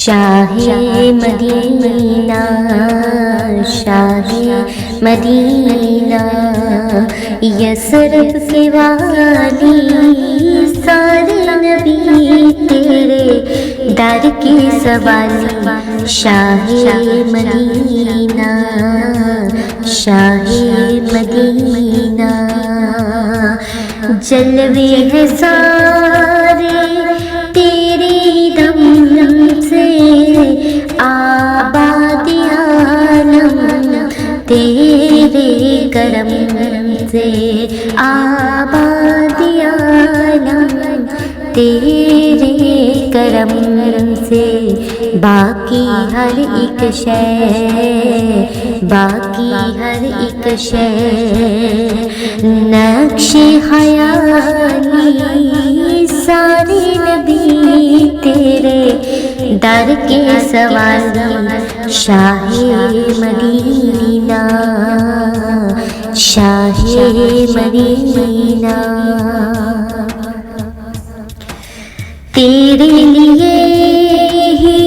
شاہ مدینہ شاہ مدینہ یثرب کے والی سارے نبی تیرے در کے سوالی شاہ مدینہ شاہ مدینہ جلوے ہیں سارے تیرے دم سے آباد عالم تیرے کرم سے آباد عالم تیرے کرم سے باقی ہر ایک شے باقی ہر ایک شے نقش خیالی سارے نبی تیرے در کے سوالی شاہ مدینہ شاہ مدینہ تیرے لیے ہی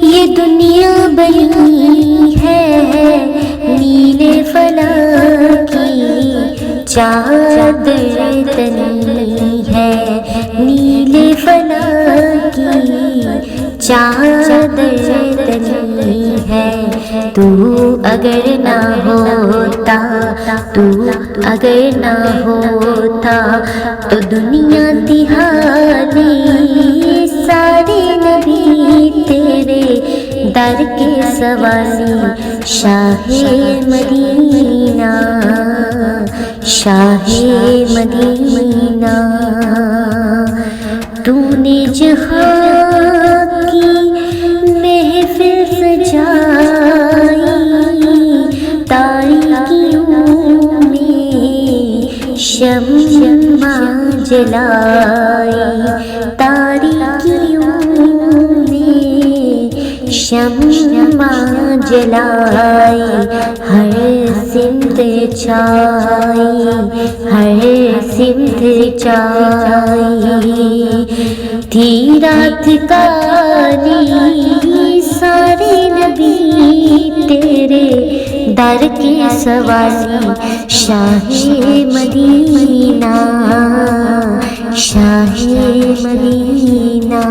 یہ دنیا بنی ہے نیلے فلک کی چادر تنی ہے نیلے فلک کی چادر تنی ہے تو اگر نہ ہوتا تو اگر نہ ہوتا تو دنیا تہالی سارے نبی تیرے در کے سوالی شاہ مدینہ شاہ مدینہ تو نے جہاں کی محفل سجائی تاریکیوں میں شمع جلائی تاریکیوں میں شمع جلائی ہر سمت چھائی ہر سمت چھائی تھی رات کالی سارے نبی تیرے در کے سوالی شاہ مدینہ شاہ مدینہ